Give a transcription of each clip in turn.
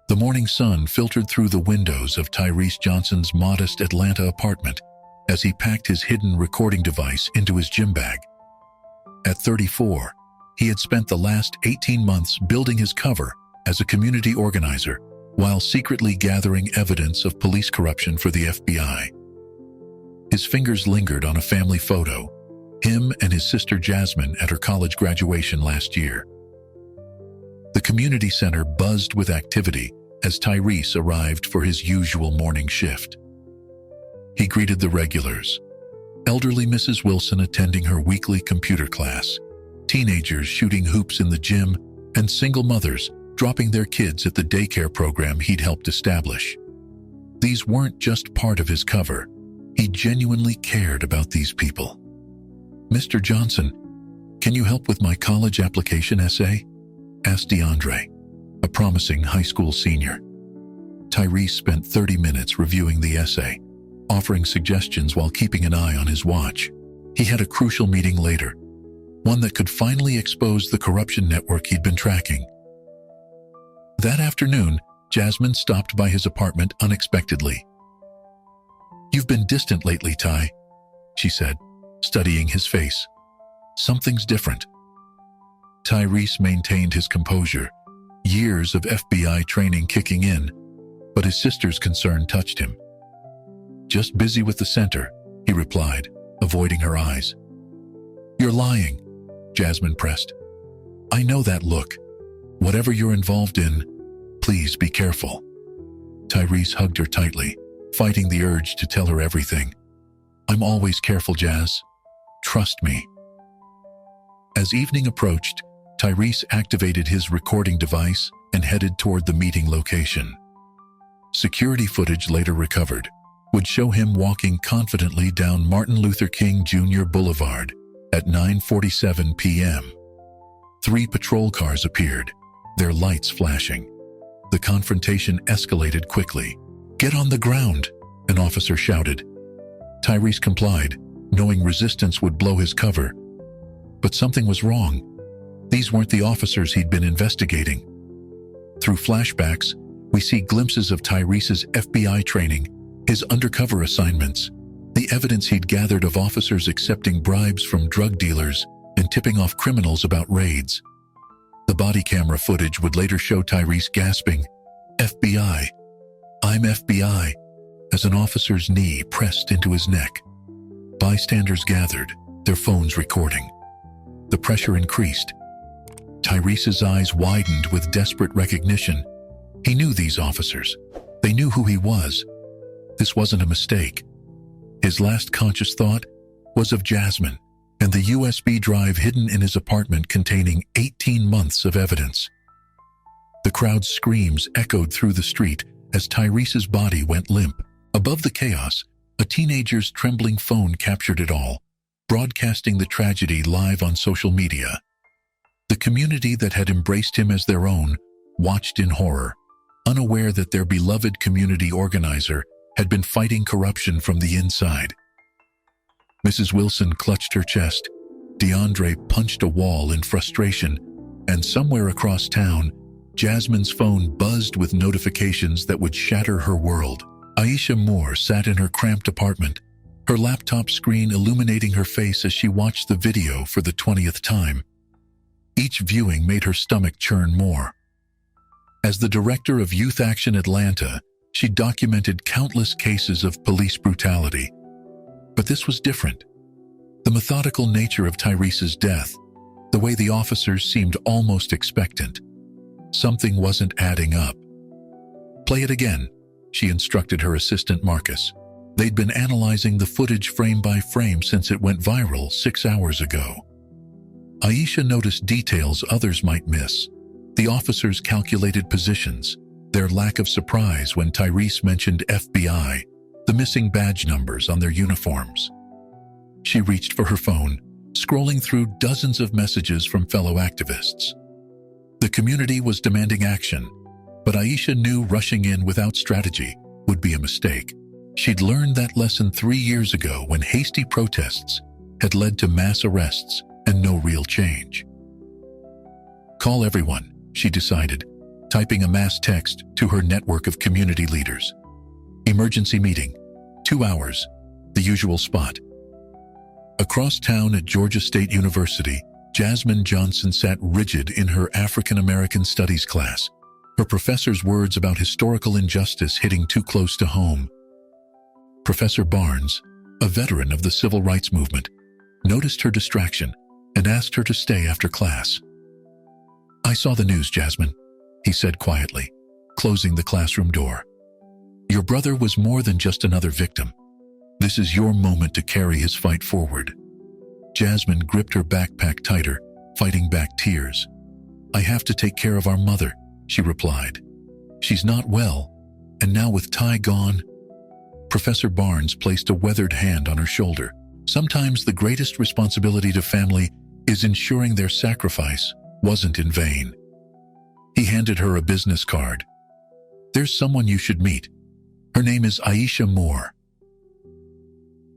The morning sun filtered through the windows of Tyrese Johnson's modest Atlanta apartment as he packed his hidden recording device into his gym bag. At 34, he had spent the last 18 months building his cover as a community organizer while secretly gathering evidence of police corruption for the FBI. His fingers lingered on a family photo, him and his sister Jasmine at her college graduation last year. The community center buzzed with activity as Tyrese arrived for his usual morning shift. He greeted the regulars, elderly Mrs. Wilson attending her weekly computer class, teenagers shooting hoops in the gym, and single mothers dropping their kids at the daycare program he'd helped establish. These weren't just part of his cover. He genuinely cared about these people. "Mr. Johnson, can you help with my college application essay?" asked DeAndre, a promising high school senior. Tyrese spent 30 minutes reviewing the essay, offering suggestions while keeping an eye on his watch. He had a crucial meeting later, one that could finally expose the corruption network he'd been tracking. That afternoon, Jasmine stopped by his apartment unexpectedly. "You've been distant lately, Ty," she said, studying his face. "Something's different." Tyrese maintained his composure, years of FBI training kicking in, but his sister's concern touched him. "Just busy with the center," he replied, avoiding her eyes. "You're lying," Jasmine pressed. "I know that look. Whatever you're involved in, please be careful." Tyrese hugged her tightly, fighting the urge to tell her everything. "I'm always careful, Jazz. Trust me." As evening approached, Tyrese activated his recording device and headed toward the meeting location. Security footage later recovered would show him walking confidently down Martin Luther King Jr. Boulevard at 9:47 p.m. 3 patrol cars appeared, their lights flashing. The confrontation escalated quickly. "Get on the ground," an officer shouted. Tyrese complied, knowing resistance would blow his cover. But something was wrong. These weren't the officers he'd been investigating. Through flashbacks, we see glimpses of Tyrese's FBI training, his undercover assignments, the evidence he'd gathered of officers accepting bribes from drug dealers and tipping off criminals about raids. The body camera footage would later show Tyrese gasping, "FBI, I'm FBI," as an officer's knee pressed into his neck. Bystanders gathered, their phones recording. The pressure increased. Tyrese's eyes widened with desperate recognition. He knew these officers. They knew who he was. This wasn't a mistake. His last conscious thought was of Jasmine and the USB drive hidden in his apartment containing 18 months of evidence. The crowd's screams echoed through the street as Tyrese's body went limp. Above the chaos, a teenager's trembling phone captured it all, broadcasting the tragedy live on social media. The community that had embraced him as their own watched in horror, unaware that their beloved community organizer had been fighting corruption from the inside. Mrs. Wilson clutched her chest. DeAndre punched a wall in frustration, and somewhere across town, Jasmine's phone buzzed with notifications that would shatter her world. Aisha Moore sat in her cramped apartment, her laptop screen illuminating her face as she watched the video for the 20th time. Each viewing made her stomach churn more. As the director of Youth Action Atlanta, she documented countless cases of police brutality. But this was different. The methodical nature of Tyrese's death, the way the officers seemed almost expectant. Something wasn't adding up. "Play it again," she instructed her assistant Marcus. They'd been analyzing the footage frame by frame since it went viral 6 hours ago. Aisha noticed details others might miss. The officers' calculated positions, their lack of surprise when Tyrese mentioned FBI, the missing badge numbers on their uniforms. She reached for her phone, scrolling through dozens of messages from fellow activists. The community was demanding action, but Aisha knew rushing in without strategy would be a mistake. She'd learned that lesson 3 years ago when hasty protests had led to mass arrests and no real change. "Call everyone," she decided, typing a mass text to her network of community leaders. Emergency meeting, 2 hours, the usual spot. Across town at Georgia State University, Jasmine Johnson sat rigid in her African American Studies class, her professor's words about historical injustice hitting too close to home. Professor Barnes, a veteran of the civil rights movement, noticed her distraction and asked her to stay after class. "I saw the news, Jasmine," he said quietly, closing the classroom door. "Your brother was more than just another victim. This is your moment to carry his fight forward." Jasmine gripped her backpack tighter, fighting back tears. "I have to take care of our mother," she replied. "She's not well, and now with Ty gone." Professor Barnes placed a weathered hand on her shoulder. "Sometimes the greatest responsibility to family is ensuring their sacrifice wasn't in vain." He handed her a business card. "There's someone you should meet. Her name is Aisha Moore."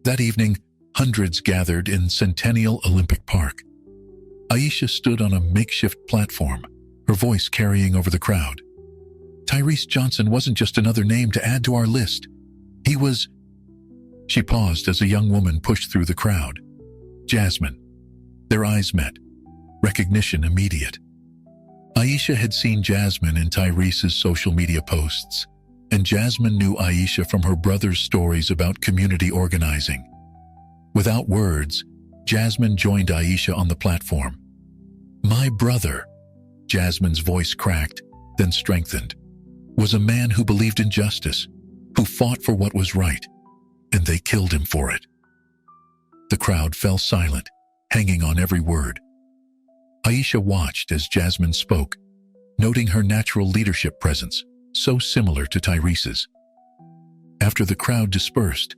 That evening, hundreds gathered in Centennial Olympic Park. Aisha stood on a makeshift platform, her voice carrying over the crowd. "Tyrese Johnson wasn't just another name to add to our list. He was..." She paused as a young woman pushed through the crowd. "Jasmine." Their eyes met. Recognition immediate. Aisha had seen Jasmine in Tyrese's social media posts, and Jasmine knew Aisha from her brother's stories about community organizing. Without words, Jasmine joined Aisha on the platform. "My brother," Jasmine's voice cracked, then strengthened, "was a man who believed in justice, who fought for what was right, and they killed him for it." The crowd fell silent, hanging on every word. Aisha watched as Jasmine spoke, noting her natural leadership presence, so similar to Tyrese's. After the crowd dispersed,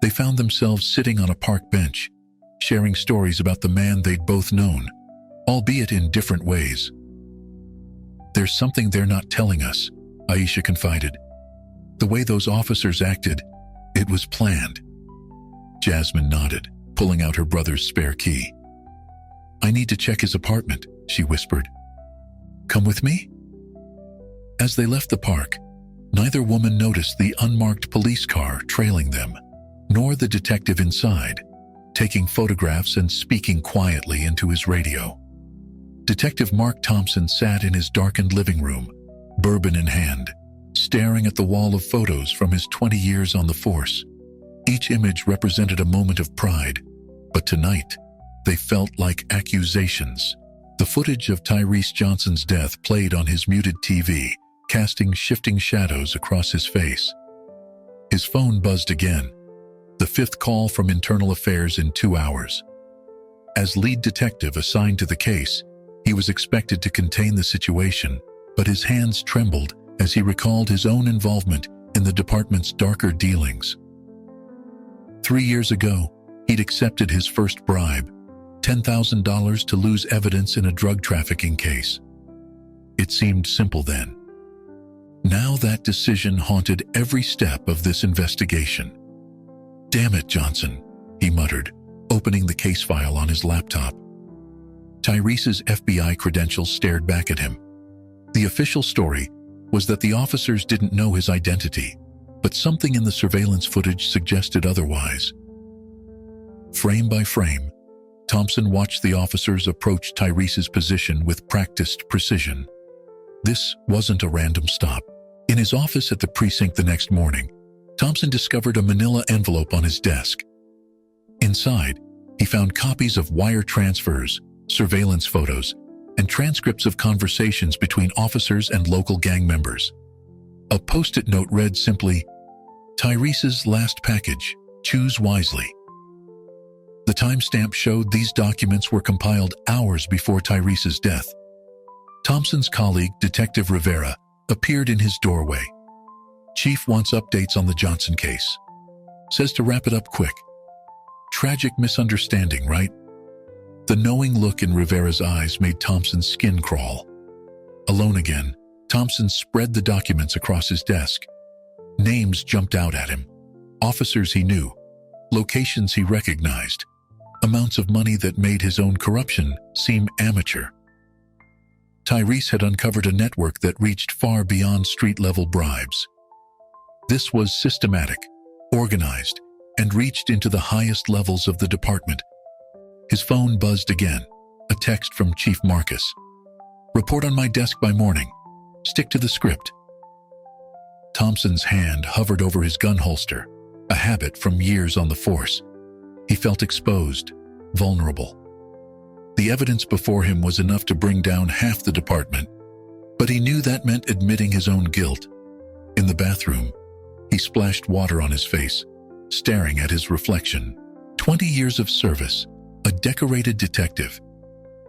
they found themselves sitting on a park bench, sharing stories about the man they'd both known, albeit in different ways. "There's something they're not telling us," Aisha confided. "The way those officers acted, it was planned." Jasmine nodded, pulling out her brother's spare key. "I need to check his apartment," she whispered. "Come with me?" As they left the park, neither woman noticed the unmarked police car trailing them, nor the detective inside, taking photographs and speaking quietly into his radio. Detective Mark Thompson sat in his darkened living room, bourbon in hand, staring at the wall of photos from his 20 years on the force. Each image represented a moment of pride, but tonight, they felt like accusations. The footage of Tyrese Johnson's death played on his muted TV, casting shifting shadows across his face. His phone buzzed again, the 5th call from Internal Affairs in 2 hours. As lead detective assigned to the case, he was expected to contain the situation, but his hands trembled as he recalled his own involvement in the department's darker dealings. 3 years ago, he'd accepted his first bribe, $10,000 to lose evidence in a drug trafficking case. It seemed simple then. Now that decision haunted every step of this investigation. "Damn it, Johnson," he muttered, opening the case file on his laptop. Tyrese's FBI credentials stared back at him. The official story was that the officers didn't know his identity, but something in the surveillance footage suggested otherwise. Frame by frame, Thompson watched the officers approach Tyrese's position with practiced precision. This wasn't a random stop. In his office at the precinct the next morning, Thompson discovered a manila envelope on his desk. Inside, he found copies of wire transfers, surveillance photos, and transcripts of conversations between officers and local gang members. A post-it note read simply, "Tyrese's last package, choose wisely." The timestamp showed these documents were compiled hours before Tyrese's death. Thompson's colleague, Detective Rivera, appeared in his doorway. "Chief wants updates on the Johnson case. Says to wrap it up quick. Tragic misunderstanding, right?" The knowing look in Rivera's eyes made Thompson's skin crawl. Alone again, Thompson spread the documents across his desk. Names jumped out at him. Officers he knew, locations he recognized, amounts of money that made his own corruption seem amateur. Tyrese had uncovered a network that reached far beyond street-level bribes. This was systematic, organized, and reached into the highest levels of the department. His phone buzzed again, a text from Chief Marcus. "Report on my desk by morning. Stick to the script." Thompson's hand hovered over his gun holster, a habit from years on the force. He felt exposed, vulnerable. The evidence before him was enough to bring down half the department, but he knew that meant admitting his own guilt. In the bathroom, he splashed water on his face, staring at his reflection. 20 years of service, a decorated detective,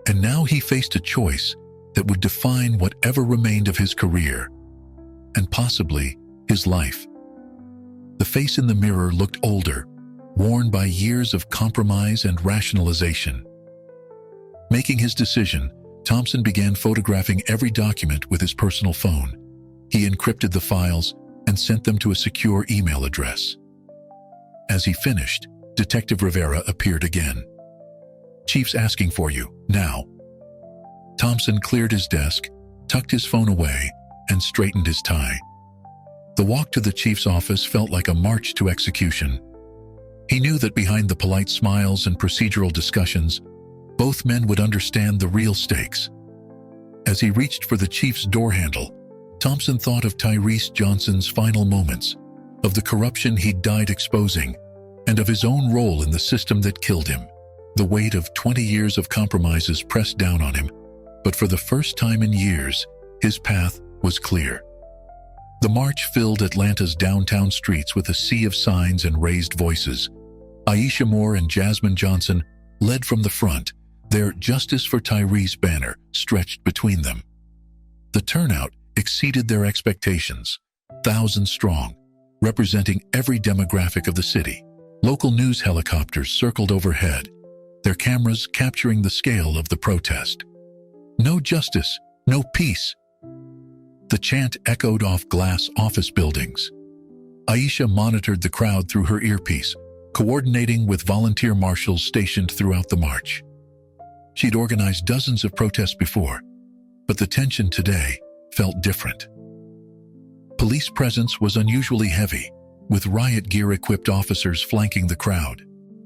and now he faced a choice that would define whatever remained of his career, and possibly his life. The face in the mirror looked older, worn by years of compromise and rationalization. Making his decision, Thompson began photographing every document with his personal phone. He encrypted the files and sent them to a secure email address. As he finished, Detective Rivera appeared again. "Chief's asking for you, now." Thompson cleared his desk, tucked his phone away, and straightened his tie. The walk to the chief's office felt like a march to execution. He knew that behind the polite smiles and procedural discussions, both men would understand the real stakes. As he reached for the chief's door handle, Thompson thought of Tyrese Johnson's final moments, of the corruption he'd died exposing, and of his own role in the system that killed him. The weight of 20 years of compromises pressed down on him, but for the first time in years, his path was clear. The march filled Atlanta's downtown streets with a sea of signs and raised voices. Aisha Moore and Jasmine Johnson led from the front, their "Justice for Tyrese" banner stretched between them. The turnout exceeded their expectations, thousands strong, representing every demographic of the city. Local news helicopters circled overhead, their cameras capturing the scale of the protest. "No justice, no peace." The chant echoed off glass office buildings. Aisha monitored the crowd through her earpiece, coordinating with volunteer marshals stationed throughout the march. She'd organized dozens of protests before, but the tension today felt different. Police presence was unusually heavy, with riot gear-equipped officers flanking the crowd.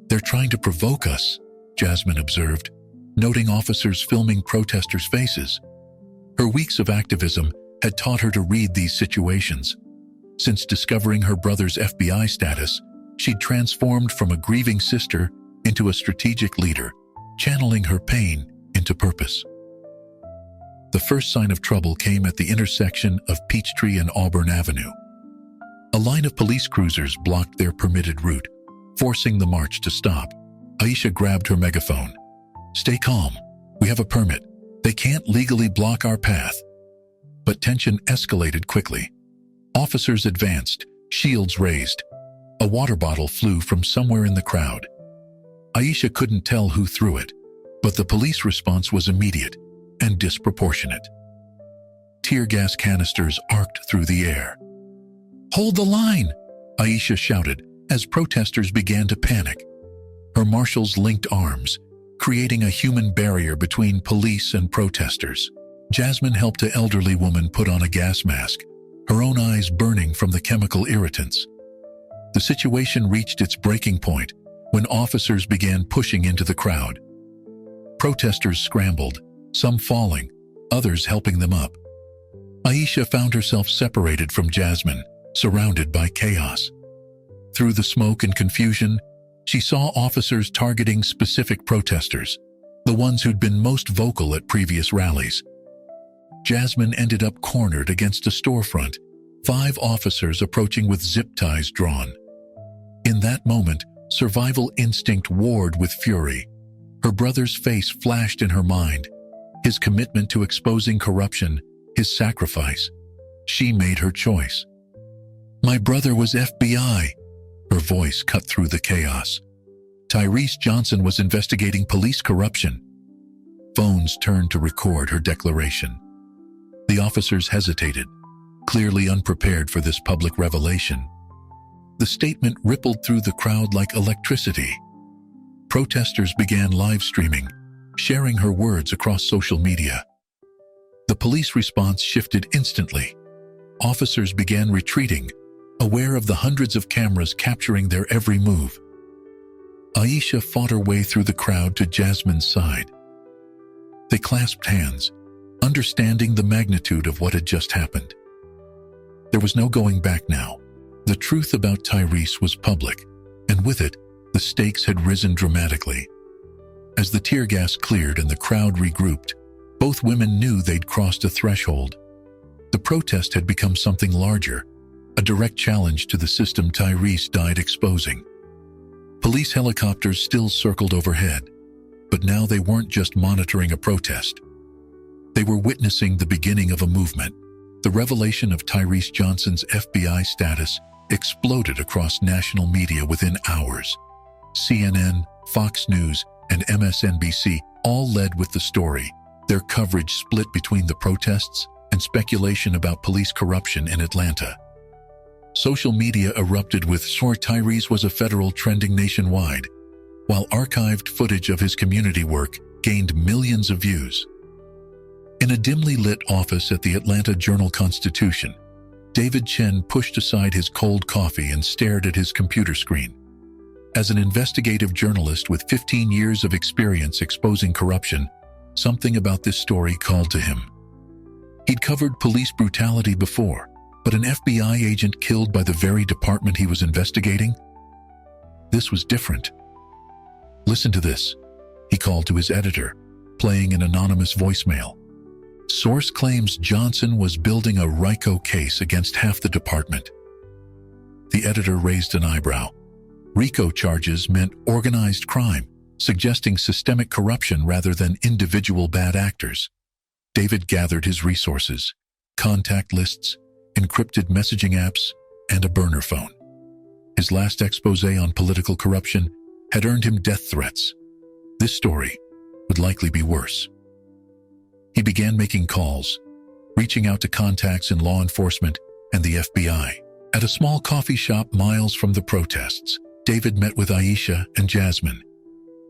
"They're trying to provoke us," Jasmine observed, noting officers filming protesters' faces. Her weeks of activism had taught her to read these situations. Since discovering her brother's FBI status, she'd transformed from a grieving sister into a strategic leader, channeling her pain into purpose. The first sign of trouble came at the intersection of Peachtree and Auburn Avenue. A line of police cruisers blocked their permitted route, forcing the march to stop. Aisha grabbed her megaphone. "Stay calm. We have a permit. They can't legally block our path." But tension escalated quickly. Officers advanced, shields raised. A water bottle flew from somewhere in the crowd. Aisha couldn't tell who threw it, but the police response was immediate and disproportionate. Tear gas canisters arced through the air. "Hold the line!" Aisha shouted as protesters began to panic. Her marshals linked arms, creating a human barrier between police and protesters. Jasmine helped an elderly woman put on a gas mask, her own eyes burning from the chemical irritants. The situation reached its breaking point when officers began pushing into the crowd. Protesters scrambled, some falling, others helping them up. Aisha found herself separated from Jasmine, surrounded by chaos. Through the smoke and confusion, she saw officers targeting specific protesters, the ones who'd been most vocal at previous rallies. Jasmine ended up cornered against a storefront, 5 officers approaching with zip ties drawn. In that moment, survival instinct warred with fury. Her brother's face flashed in her mind, his commitment to exposing corruption, his sacrifice. She made her choice. "My brother was FBI." Her voice cut through the chaos. Tyrese Johnson was investigating police corruption. Phones turned to record her declaration. The officers hesitated, clearly unprepared for this public revelation. The statement rippled through the crowd like electricity. Protesters began live streaming, sharing her words across social media. The police response shifted instantly. Officers began retreating, aware of the hundreds of cameras capturing their every move. Aisha fought her way through the crowd to Jasmine's side. They clasped hands, understanding the magnitude of what had just happened. There was no going back now. The truth about Tyrese was public, and with it, the stakes had risen dramatically. As the tear gas cleared and the crowd regrouped, both women knew they'd crossed a threshold. The protest had become something larger, a direct challenge to the system Tyrese died exposing. Police helicopters still circled overhead, but now they weren't just monitoring a protest. They were witnessing the beginning of a movement. The revelation of Tyrese Johnson's FBI status exploded across national media within hours. CNN, Fox News, and MSNBC all led with the story, their coverage split between the protests and speculation about police corruption in Atlanta. Social media erupted with "Sure Tyrese was a federal" trending nationwide, while archived footage of his community work gained millions of views. In a dimly lit office at the Atlanta Journal-Constitution, David Chen pushed aside his cold coffee and stared at his computer screen. As an investigative journalist with 15 years of experience exposing corruption, something about this story called to him. He'd covered police brutality before, but an FBI agent killed by the very department he was investigating? This was different. "Listen to this," he called to his editor, playing an anonymous voicemail. "Source claims Johnson was building a RICO case against half the department." The editor raised an eyebrow. RICO charges meant organized crime, suggesting systemic corruption rather than individual bad actors. David gathered his resources: contact lists, encrypted messaging apps, and a burner phone. His last expose on political corruption had earned him death threats. This story would likely be worse. He began making calls, reaching out to contacts in law enforcement and the FBI. At a small coffee shop miles from the protests, David met with Aisha and Jasmine.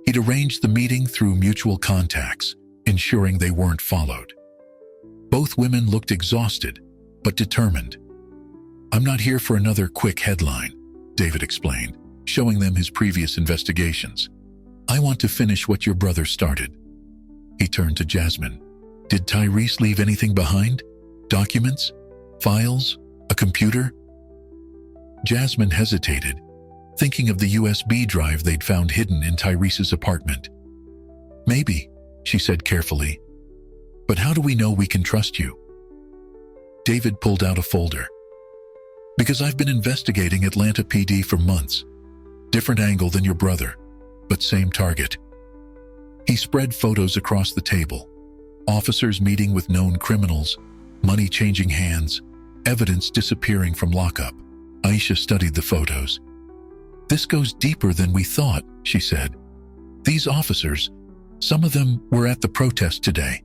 He'd arranged the meeting through mutual contacts, ensuring they weren't followed. Both women looked exhausted, but determined. "I'm not here for another quick headline," David explained, showing them his previous investigations. "I want to finish what your brother started." He turned to Jasmine. "Did Tyrese leave anything behind? Documents? Files? A computer?" Jasmine hesitated, thinking of the USB drive they'd found hidden in Tyrese's apartment. "Maybe," she said carefully. "But how do we know we can trust you?" David pulled out a folder. "Because I've been investigating Atlanta PD for months. Different angle than your brother, but same target." He spread photos across the table. Officers meeting with known criminals, money changing hands, evidence disappearing from lockup. Aisha studied the photos. "This goes deeper than we thought," she said. "These officers, some of them were at the protest today."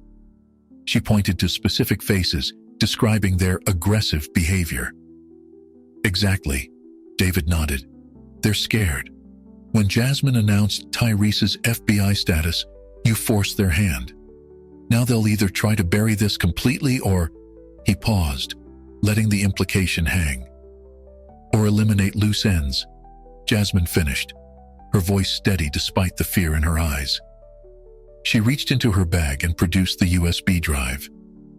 She pointed to specific faces, describing their aggressive behavior. "Exactly," David nodded. "They're scared. When Jasmine announced Tyrese's FBI status, you forced their hand. Now they'll either try to bury this completely or," he paused, letting the implication hang, "or eliminate loose ends." Jasmine finished, her voice steady despite the fear in her eyes. She reached into her bag and produced the USB drive.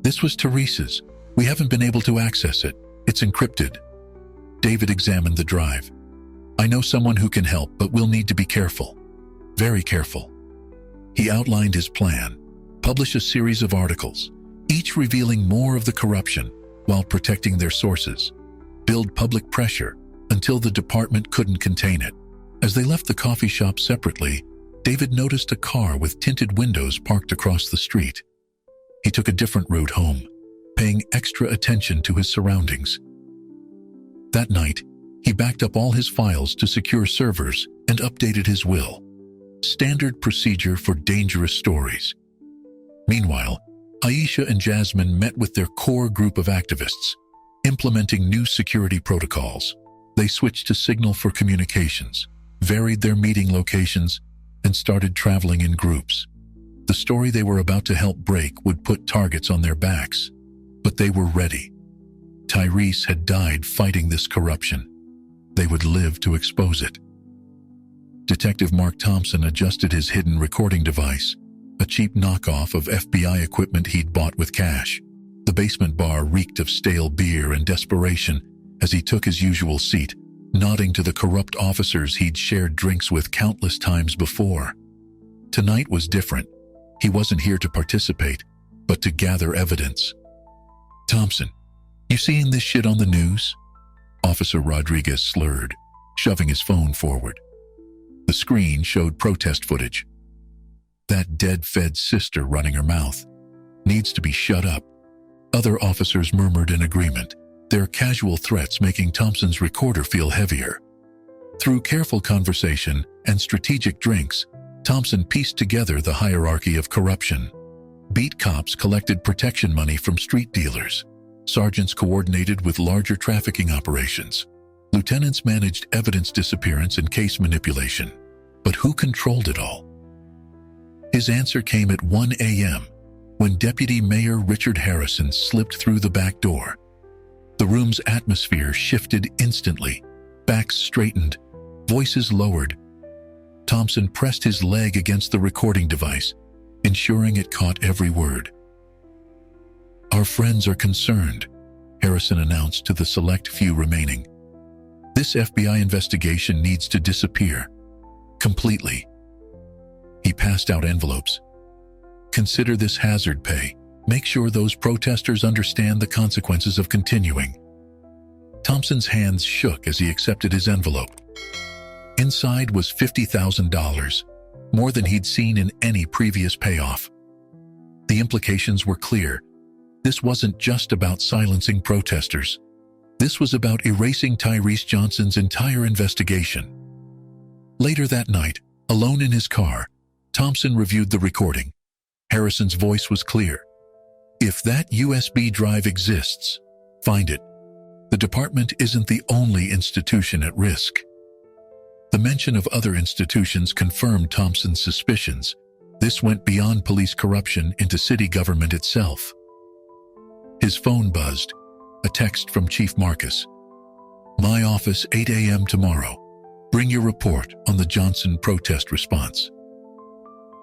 "This was Teresa's. We haven't been able to access it. It's encrypted." David examined the drive. "I know someone who can help, but we'll need to be careful. Very careful." He outlined his plan: publish a series of articles, each revealing more of the corruption while protecting their sources. Build public pressure until the department couldn't contain it. As they left the coffee shop separately, David noticed a car with tinted windows parked across the street. He took a different route home, paying extra attention to his surroundings. That night, he backed up all his files to secure servers and updated his will. Standard procedure for dangerous stories. Meanwhile, Aisha and Jasmine met with their core group of activists, implementing new security protocols. They switched to Signal for communications, varied their meeting locations, and started traveling in groups. The story they were about to help break would put targets on their backs, but they were ready. Tyrese had died fighting this corruption. They would live to expose it. Detective Mark Thompson adjusted his hidden recording device, a cheap knockoff of FBI equipment he'd bought with cash. The basement bar reeked of stale beer and desperation as he took his usual seat, nodding to the corrupt officers he'd shared drinks with countless times before. Tonight was different. He wasn't here to participate, but to gather evidence. "Thompson, you seeing this shit on the news?" Officer Rodriguez slurred, shoving his phone forward. The screen showed protest footage. "That dead Fed sister running her mouth. Needs to be shut up." Other officers murmured in agreement, their casual threats making Thompson's recorder feel heavier. Through careful conversation and strategic drinks, Thompson pieced together the hierarchy of corruption. Beat cops collected protection money from street dealers. Sergeants coordinated with larger trafficking operations. Lieutenants managed evidence disappearance and case manipulation. But who controlled it all? His answer came at 1 a.m. when Deputy Mayor Richard Harrison slipped through the back door. The room's atmosphere shifted instantly. Backs straightened, voices lowered. Thompson pressed his leg against the recording device, ensuring it caught every word. "Our friends are concerned," Harrison announced to the select few remaining. "This FBI investigation needs to disappear. Completely." He passed out envelopes. "Consider this hazard pay. Make sure those protesters understand the consequences of continuing." Thompson's hands shook as he accepted his envelope. Inside was $50,000, more than he'd seen in any previous payoff. The implications were clear. This wasn't just about silencing protesters. This was about erasing Tyrese Johnson's entire investigation. Later that night, alone in his car, Thompson reviewed the recording. Harrison's voice was clear. "If that USB drive exists, find it. The department isn't the only institution at risk." The mention of other institutions confirmed Thompson's suspicions. This went beyond police corruption into city government itself. His phone buzzed, a text from Chief Marcus. "My office, 8 a.m. tomorrow. Bring your report on the Johnson protest response."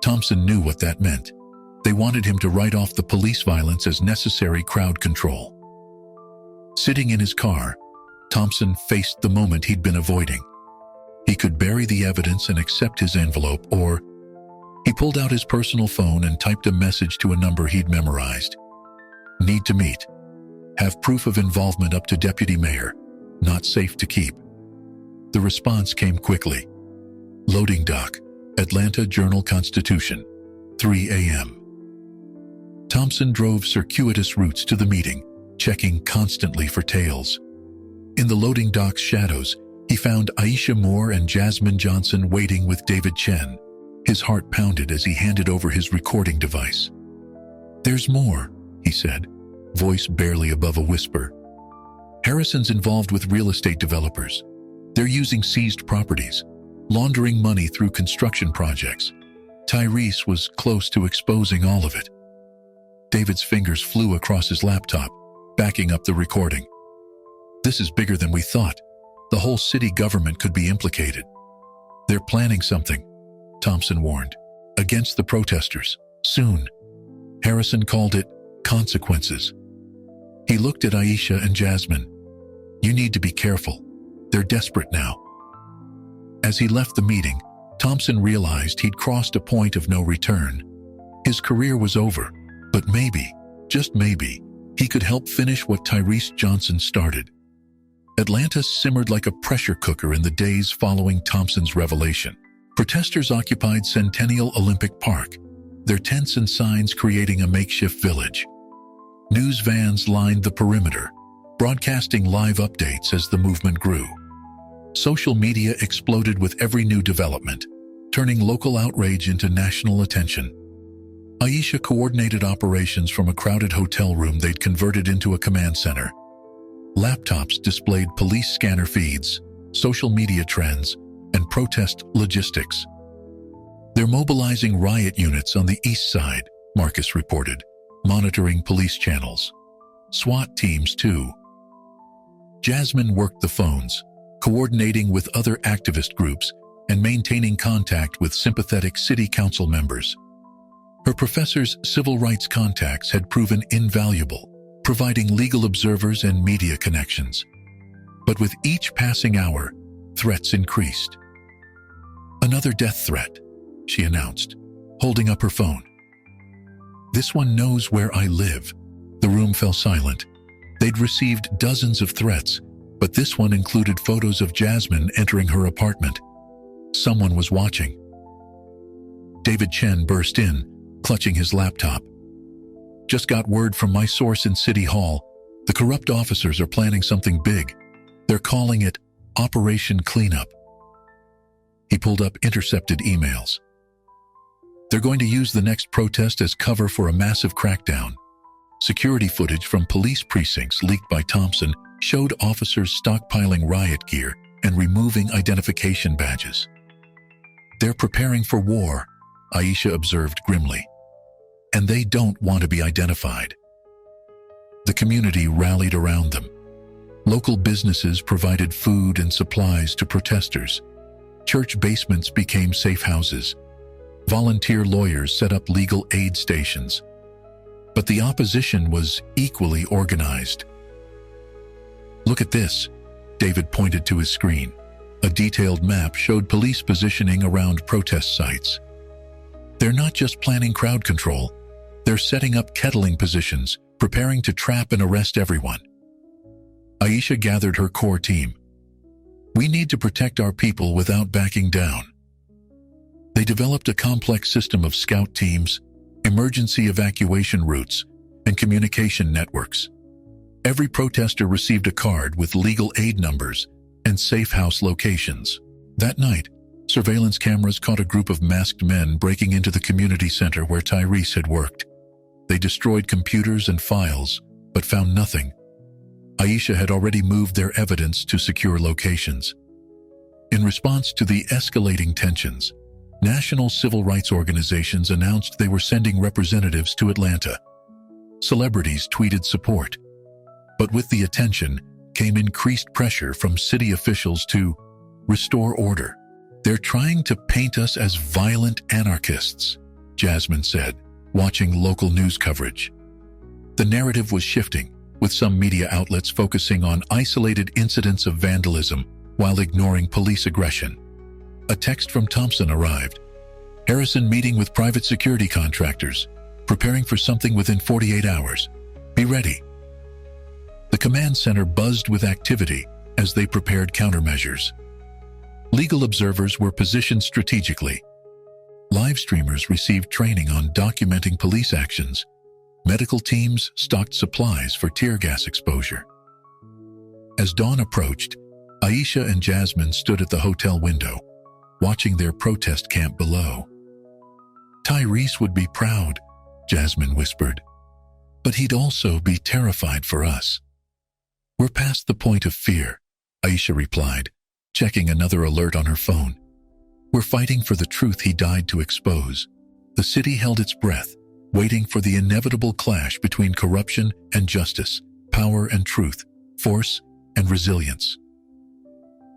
Thompson knew what that meant. They wanted him to write off the police violence as necessary crowd control. Sitting in his car, Thompson faced the moment he'd been avoiding. He could bury the evidence and accept his envelope, or he pulled out his personal phone and typed a message to a number he'd memorized. "Need to meet. Have proof of involvement up to Deputy Mayor. Not safe to keep." The response came quickly. "Loading dock, Atlanta Journal-Constitution, 3 a.m. Thompson drove circuitous routes to the meeting, checking constantly for tails. In the loading dock's shadows, he found Aisha Moore and Jasmine Johnson waiting with David Chen. His heart pounded as he handed over his recording device. "There's more," he said, voice barely above a whisper. "Harrison's involved with real estate developers. They're using seized properties, laundering money through construction projects. Tyrese was close to exposing all of it." David's fingers flew across his laptop, backing up the recording. "This is bigger than we thought. The whole city government could be implicated." "They're planning something," Thompson warned, "against the protesters, soon." Harrison called it consequences. He looked at Aisha and Jasmine. "You need to be careful. They're desperate now." As he left the meeting, Thompson realized he'd crossed a point of no return. His career was over, but maybe, just maybe, he could help finish what Tyrese Johnson started. Atlanta simmered like a pressure cooker in the days following Thompson's revelation. Protesters occupied Centennial Olympic Park, their tents and signs creating a makeshift village. News vans lined the perimeter, broadcasting live updates as the movement grew. Social media exploded with every new development, turning local outrage into national attention. Aisha coordinated operations from a crowded hotel room they'd converted into a command center. Laptops displayed police scanner feeds, social media trends, and protest logistics. They're mobilizing riot units on the east side, Marcus reported, monitoring police channels. SWAT teams too. Jasmine worked the phones, coordinating with other activist groups and maintaining contact with sympathetic city council members. Her professor's civil rights contacts had proven invaluable, providing legal observers and media connections. But with each passing hour, threats increased. "Another death threat," she announced, holding up her phone. "This one knows where I live." The room fell silent. They'd received dozens of threats, but this one included photos of Jasmine entering her apartment. Someone was watching. David Chen burst in, clutching his laptop. "Just got word from my source in City Hall. The corrupt officers are planning something big. They're calling it Operation Cleanup." He pulled up intercepted emails. "They're going to use the next protest as cover for a massive crackdown." Security footage from police precincts leaked by Thompson showed officers stockpiling riot gear and removing identification badges. "They're preparing for war," Aisha observed grimly. "And they don't want to be identified." The community rallied around them. Local businesses provided food and supplies to protesters. Church basements became safe houses. Volunteer lawyers set up legal aid stations. But the opposition was equally organized. "Look at this," David pointed to his screen. A detailed map showed police positioning around protest sites. "They're not just planning crowd control. They're setting up kettling positions, preparing to trap and arrest everyone." Aisha gathered her core team. "We need to protect our people without backing down." They developed a complex system of scout teams, emergency evacuation routes, and communication networks. Every protester received a card with legal aid numbers and safe house locations. That night, surveillance cameras caught a group of masked men breaking into the community center where Tyrese had worked. They destroyed computers and files, but found nothing. Aisha had already moved their evidence to secure locations. In response to the escalating tensions, national civil rights organizations announced they were sending representatives to Atlanta. Celebrities tweeted support. But with the attention came increased pressure from city officials to restore order. "They're trying to paint us as violent anarchists," Jasmine said, watching local news coverage. The narrative was shifting, with some media outlets focusing on isolated incidents of vandalism while ignoring police aggression. A text from Thompson arrived. "Harrison meeting with private security contractors, preparing for something within 48 hours. Be ready." The command center buzzed with activity as they prepared countermeasures. Legal observers were positioned strategically. Live streamers received training on documenting police actions. Medical teams stocked supplies for tear gas exposure. As dawn approached, Aisha and Jasmine stood at the hotel window, watching their protest camp below. "Tyrese would be proud," Jasmine whispered. "But he'd also be terrified for us." "We're past the point of fear," Aisha replied, checking another alert on her phone. "We're fighting for the truth he died to expose." The city held its breath, waiting for the inevitable clash between corruption and justice, power and truth, force and resilience.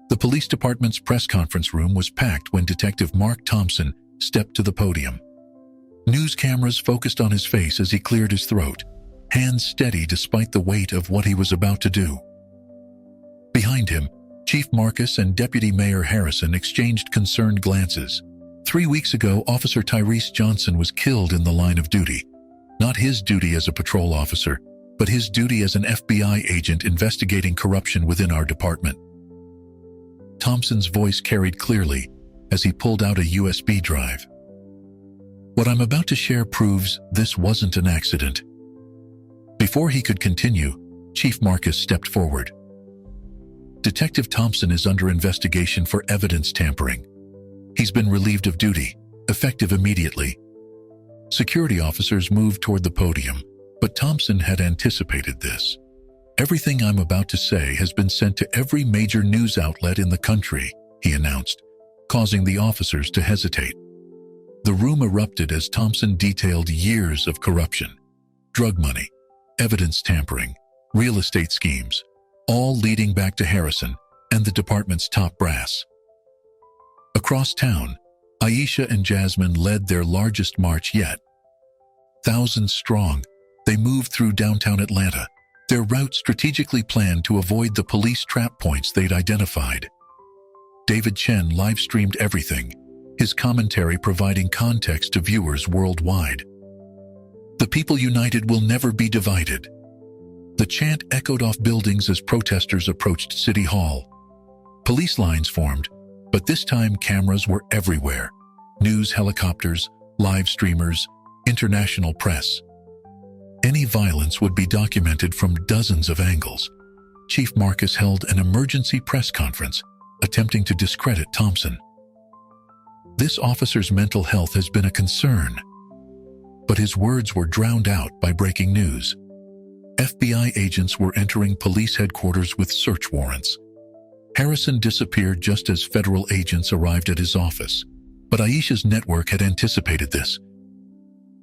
The police department's press conference room was packed when Detective Mark Thompson stepped to the podium. News cameras focused on his face as he cleared his throat, hands steady despite the weight of what he was about to do. Behind him, Chief Marcus and Deputy Mayor Harrison exchanged concerned glances. 3 weeks ago, Officer Tyrese Johnson was killed in the line of duty. Not his duty as a patrol officer, but his duty as an FBI agent investigating corruption within our department. Thompson's voice carried clearly as he pulled out a USB drive. "What I'm about to share proves this wasn't an accident." Before he could continue, Chief Marcus stepped forward. "Detective Thompson is under investigation for evidence tampering. He's been relieved of duty, effective immediately." Security officers moved toward the podium, but Thompson had anticipated this. "Everything I'm about to say has been sent to every major news outlet in the country," he announced, causing the officers to hesitate. The room erupted as Thompson detailed years of corruption, drug money, evidence tampering, real estate schemes, all leading back to Harrison and the department's top brass. Across town, Aisha and Jasmine led their largest march yet. Thousands strong, they moved through downtown Atlanta, their route strategically planned to avoid the police trap points they'd identified. David Chen live-streamed everything, his commentary providing context to viewers worldwide. The people united will never be divided. The chant echoed off buildings as protesters approached City Hall. Police lines formed, but this time cameras were everywhere. News helicopters, live streamers, international press. Any violence would be documented from dozens of angles. Chief Marcus held an emergency press conference, attempting to discredit Thompson. This officer's mental health has been a concern, but his words were drowned out by breaking news. FBI agents were entering police headquarters with search warrants. Harrison disappeared just as federal agents arrived at his office, but Aisha's network had anticipated this.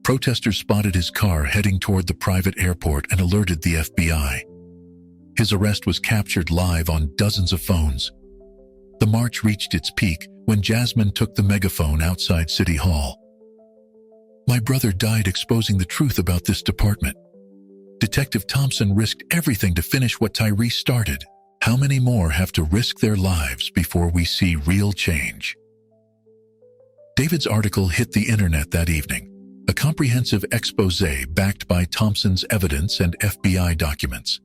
Protesters spotted his car heading toward the private airport and alerted the FBI. His arrest was captured live on dozens of phones. The march reached its peak when Jasmine took the megaphone outside City Hall. "My brother died exposing the truth about this department. Detective Thompson risked everything to finish what Tyrese started. How many more have to risk their lives before we see real change?" David's article hit the internet that evening, a comprehensive exposé backed by Thompson's evidence and FBI documents.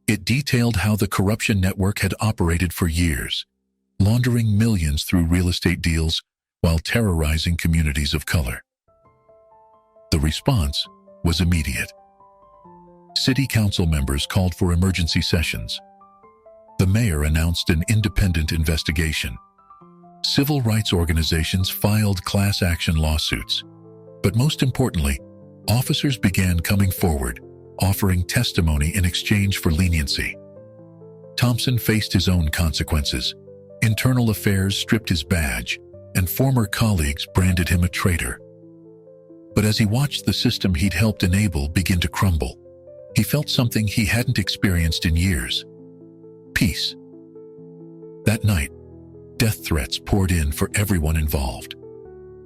It detailed how the corruption network had operated for years, laundering millions through real estate deals while terrorizing communities of color. The response was immediate. City council members called for emergency sessions. The mayor announced an independent investigation. Civil rights organizations filed class action lawsuits. But most importantly, officers began coming forward, offering testimony in exchange for leniency. Thompson faced his own consequences. Internal affairs stripped his badge, and former colleagues branded him a traitor. But as he watched the system he'd helped enable begin to crumble, he felt something he hadn't experienced in years: peace. That night, death threats poured in for everyone involved.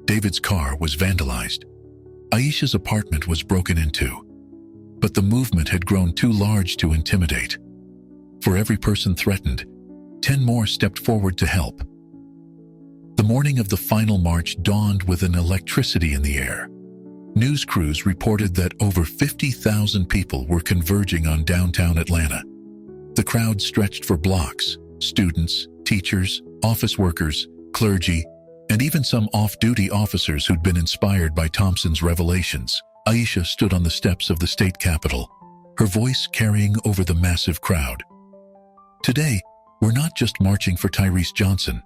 David's car was vandalized. Aisha's apartment was broken into. But the movement had grown too large to intimidate. For every person threatened, 10 more stepped forward to help. The morning of the final march dawned with an electricity in the air. News crews reported that over 50,000 people were converging on downtown Atlanta. The crowd stretched for blocks: students, teachers, office workers, clergy, and even some off-duty officers who'd been inspired by Thompson's revelations. Aisha stood on the steps of the state capitol, her voice carrying over the massive crowd. "Today, we're not just marching for Tyrese Johnson.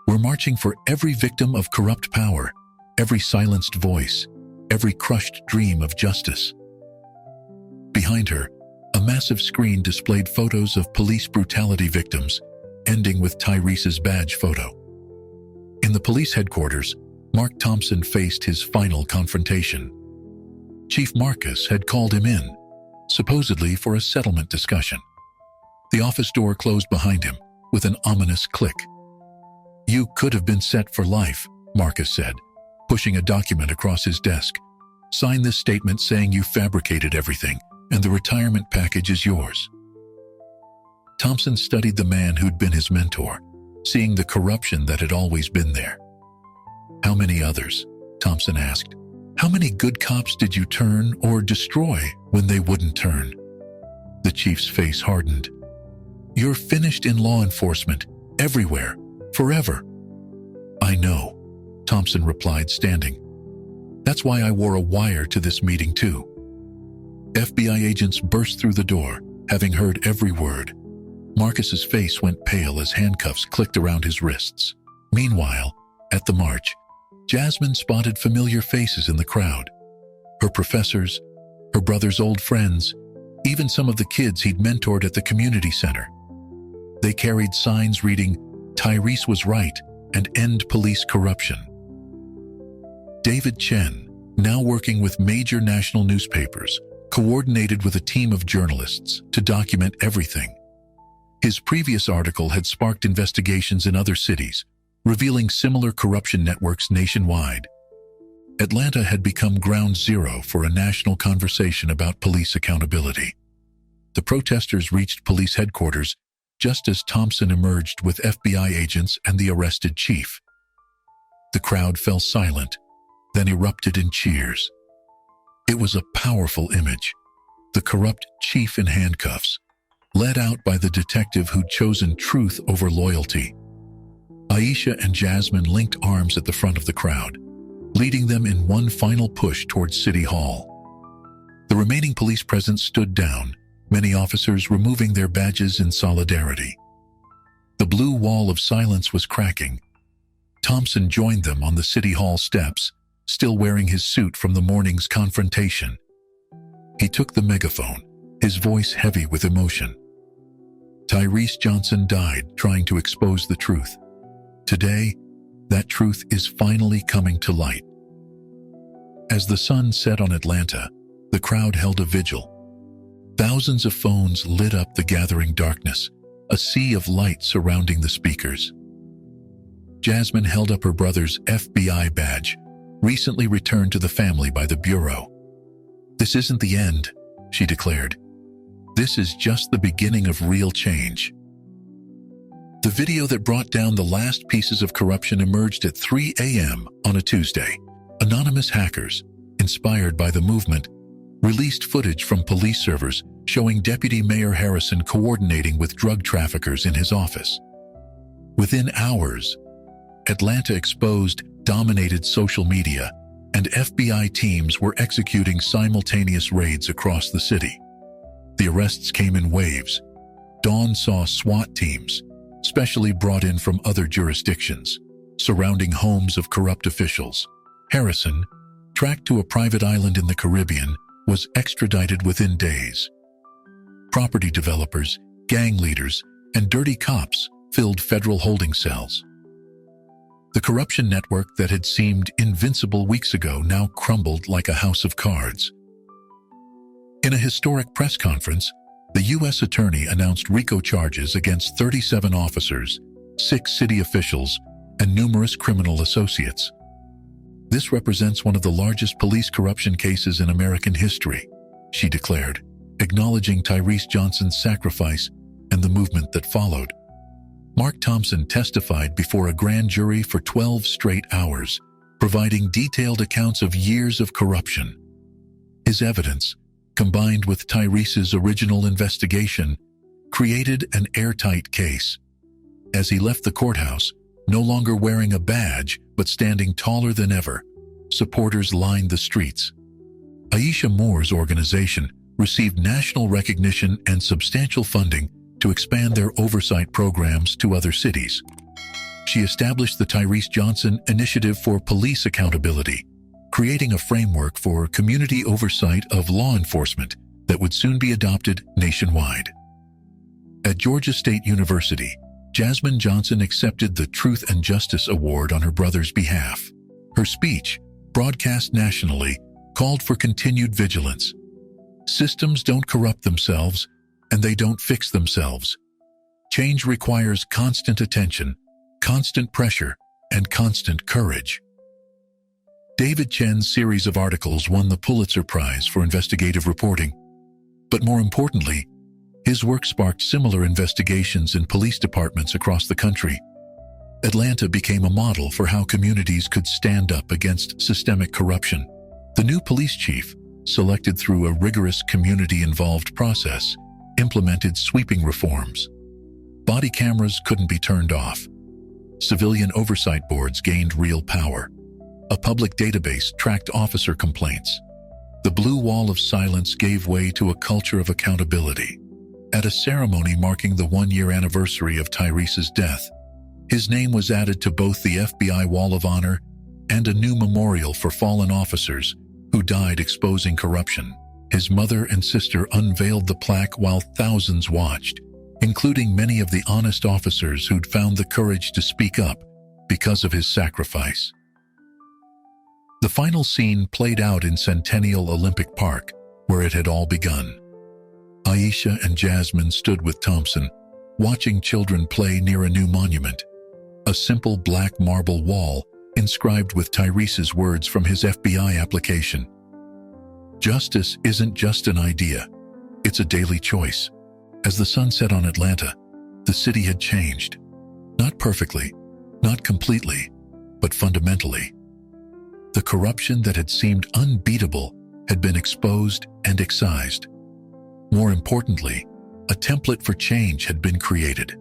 We're marching for every victim of corrupt power, every silenced voice, every crushed dream of justice." Behind her, a massive screen displayed photos of police brutality victims, ending with Tyrese's badge photo. In the police headquarters, Mark Thompson faced his final confrontation. Chief Marcus had called him in, supposedly for a settlement discussion. The office door closed behind him with an ominous click. "You could have been set for life," Marcus said, pushing a document across his desk. "Sign this statement saying you fabricated everything, and the retirement package is yours." Thompson studied the man who'd been his mentor, seeing the corruption that had always been there. "How many others?" Thompson asked. "How many good cops did you turn or destroy when they wouldn't turn?" The chief's face hardened. "You're finished in law enforcement, everywhere, forever." "I know," Thompson replied, standing. "That's why I wore a wire to this meeting too." FBI agents burst through the door, having heard every word. Marcus's face went pale as handcuffs clicked around his wrists. Meanwhile, at the march, Jasmine spotted familiar faces in the crowd. Her professors, her brother's old friends, even some of the kids he'd mentored at the community center. They carried signs reading, "Tyrese was right," and "End police corruption." David Chen, now working with major national newspapers, coordinated with a team of journalists to document everything. His previous article had sparked investigations in other cities, revealing similar corruption networks nationwide. Atlanta had become ground zero for a national conversation about police accountability. The protesters reached police headquarters just as Thompson emerged with FBI agents and the arrested chief. The crowd fell silent, then erupted in cheers. It was a powerful image. The corrupt chief in handcuffs, led out by the detective who'd chosen truth over loyalty. Aisha and Jasmine linked arms at the front of the crowd, leading them in one final push towards City Hall. The remaining police presence stood down, many officers removing their badges in solidarity. The blue wall of silence was cracking. Thompson joined them on the City Hall steps, still wearing his suit from the morning's confrontation. He took the megaphone, his voice heavy with emotion. Tyrese Johnson died trying to expose the truth. Today, that truth is finally coming to light. As the sun set on Atlanta, the crowd held a vigil. Thousands of phones lit up the gathering darkness, a sea of light surrounding the speakers. Jasmine held up her brother's FBI badge, recently returned to the family by the Bureau. "This isn't the end," she declared. "This is just the beginning of real change." The video that brought down the last pieces of corruption emerged at 3 a.m. on a Tuesday. Anonymous hackers, inspired by the movement, released footage from police servers showing Deputy Mayor Harrison coordinating with drug traffickers in his office. Within hours, Atlanta Exposed dominated social media, and FBI teams were executing simultaneous raids across the city. The arrests came in waves. Dawn saw SWAT teams, specially brought in from other jurisdictions, surrounding homes of corrupt officials. Harrison, tracked to a private island in the Caribbean, was extradited within days. Property developers, gang leaders, and dirty cops filled federal holding cells. The corruption network that had seemed invincible weeks ago now crumbled like a house of cards. In a historic press conference, the U.S. Attorney announced RICO charges against 37 officers, 6 city officials, and numerous criminal associates. "This represents one of the largest police corruption cases in American history," she declared, acknowledging Tyrese Johnson's sacrifice and the movement that followed. Mark Thompson testified before a grand jury for 12 straight hours, providing detailed accounts of years of corruption. His evidence, combined with Tyrese's original investigation, created an airtight case. As he left the courthouse, no longer wearing a badge but standing taller than ever, supporters lined the streets. Aisha Moore's organization received national recognition and substantial funding to expand their oversight programs to other cities. She established the Tyrese Johnson Initiative for Police Accountability, creating a framework for community oversight of law enforcement that would soon be adopted nationwide. At Georgia State University, Jasmine Johnson accepted the Truth and Justice Award on her brother's behalf. Her speech, broadcast nationally, called for continued vigilance. "Systems don't corrupt themselves, and they don't fix themselves. Change requires constant attention, constant pressure, and constant courage." David Chen's series of articles won the Pulitzer Prize for investigative reporting. But more importantly, his work sparked similar investigations in police departments across the country. Atlanta became a model for how communities could stand up against systemic corruption. The new police chief, selected through a rigorous community-involved process, implemented sweeping reforms. Body cameras couldn't be turned off. Civilian oversight boards gained real power. A public database tracked officer complaints. The blue wall of silence gave way to a culture of accountability. At a ceremony marking the 1-year anniversary of Tyrese's death, his name was added to both the FBI Wall of Honor and a new memorial for fallen officers who died exposing corruption. His mother and sister unveiled the plaque while thousands watched, including many of the honest officers who'd found the courage to speak up because of his sacrifice. The final scene played out in Centennial Olympic Park, where it had all begun. Aisha and Jasmine stood with Thompson, watching children play near a new monument, a simple black marble wall inscribed with Tyrese's words from his FBI application. Justice isn't just an idea, it's a daily choice. As the sun set on Atlanta, the city had changed. Not perfectly, not completely, but fundamentally. The corruption that had seemed unbeatable had been exposed and excised. More importantly, a template for change had been created,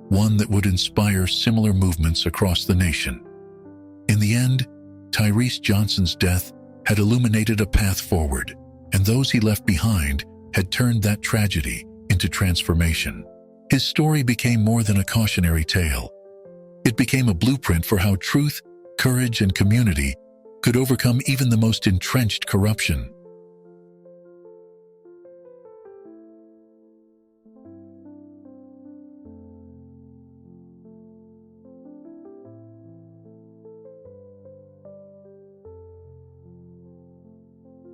one that would inspire similar movements across the nation. In the end, Tyrese Johnson's death had illuminated a path forward, and those he left behind had turned that tragedy into transformation. His story became more than a cautionary tale. It became a blueprint for how truth, courage, and community could overcome even the most entrenched corruption.